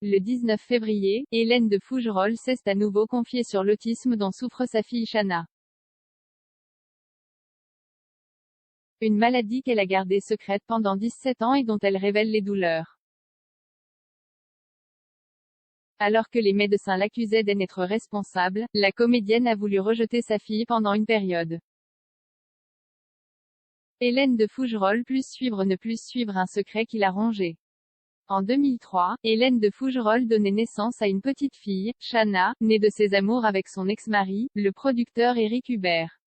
Le 19 février, Hélène de Fougerolles s'est à nouveau confiée sur l'autisme dont souffre sa fille Shanna. Une maladie qu'elle a gardée secrète pendant 17 ans et dont elle révèle les douleurs. Alors que les médecins l'accusaient d'en être responsable, la comédienne a voulu rejeter sa fille pendant une période. Hélène de Fougerolles plus suivre ne plus suivre un secret qu'il a rongé. En 2003, Hélène de Fougerolles donnait naissance à une petite fille, Shanna, née de ses amours avec son ex-mari, le producteur Éric Hubert.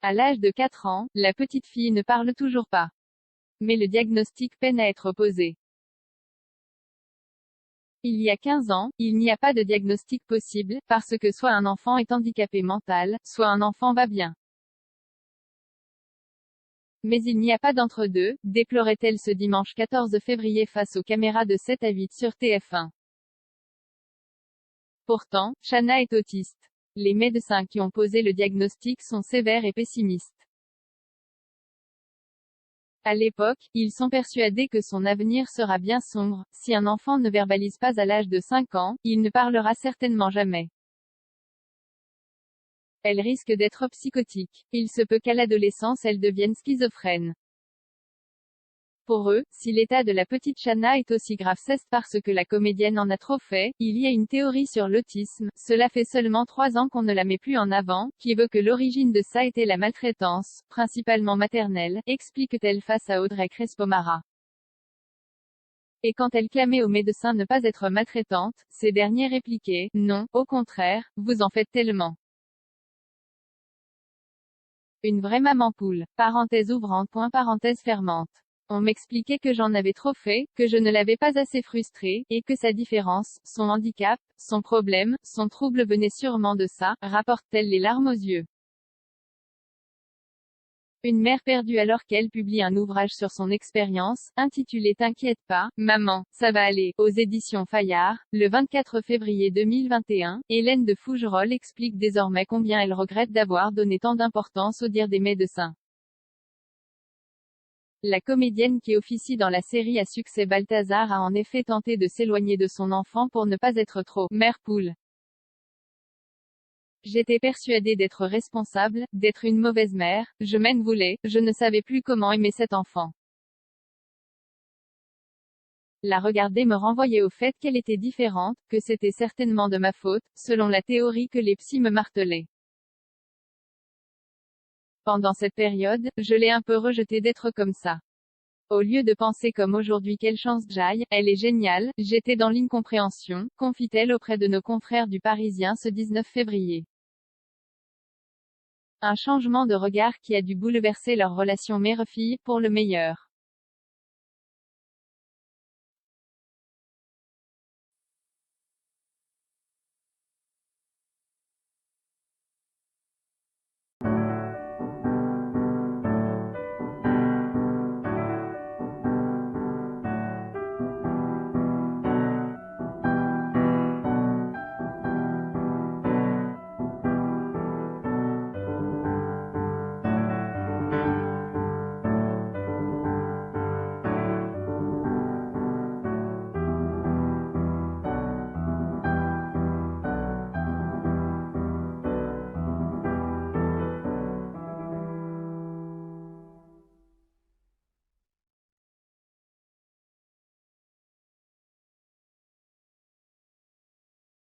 À l'âge de 4 ans, la petite fille ne parle toujours pas. Mais le diagnostic peine à être posé. Il y a 15 ans, il n'y a pas de diagnostic possible, parce que soit un enfant est handicapé mental, soit un enfant va bien. Mais il n'y a pas d'entre-deux, déplorait-elle ce dimanche 14 février face aux caméras de 7 à 8 sur TF1. Pourtant, Shanna est autiste. Les médecins qui ont posé le diagnostic sont sévères et pessimistes. À l'époque, ils sont persuadés que son avenir sera bien sombre. Si un enfant ne verbalise pas à l'âge de 5 ans, il ne parlera certainement jamais. Elle risque d'être psychotique. Il se peut qu'à l'adolescence elle devienne schizophrène. Pour eux, si l'état de la petite Shanna est aussi grave, c'est parce que la comédienne en a trop fait. Il y a une théorie sur l'autisme, cela fait seulement 3 ans qu'on ne la met plus en avant, qui veut que l'origine de ça était la maltraitance, principalement maternelle, explique-t-elle face à Audrey Crespo-Mara. Et quand elle clamait aux médecins ne pas être maltraitante, ces derniers répliquaient, non, au contraire, vous en faites tellement. Une vraie maman poule. Parenthèse ouvrante. Parenthèse fermante. On m'expliquait que j'en avais trop fait, que je ne l'avais pas assez frustrée, et que sa différence, son handicap, son problème, son trouble venait sûrement de ça, rapporte-t-elle les larmes aux yeux. Une mère perdue alors qu'elle publie un ouvrage sur son expérience, intitulé T'inquiète pas, maman, ça va aller, aux éditions Fayard, le 24 février 2021, Hélène de Fougerolles explique désormais combien elle regrette d'avoir donné tant d'importance aux dires des médecins. La comédienne qui officie dans la série à succès Balthazar a en effet tenté de s'éloigner de son enfant pour ne pas être trop « mère poule ». J'étais persuadée d'être responsable, d'être une mauvaise mère, je m'en voulais, je ne savais plus comment aimer cet enfant. La regarder me renvoyait au fait qu'elle était différente, que c'était certainement de ma faute, selon la théorie que les psys me martelaient. Pendant cette période, je l'ai un peu rejeté d'être comme ça. Au lieu de penser comme aujourd'hui quelle chance j'aille, elle est géniale, j'étais dans l'incompréhension, confie-t-elle auprès de nos confrères du Parisien ce 19 février. Un changement de regard qui a dû bouleverser leur relation mère-fille, pour le meilleur.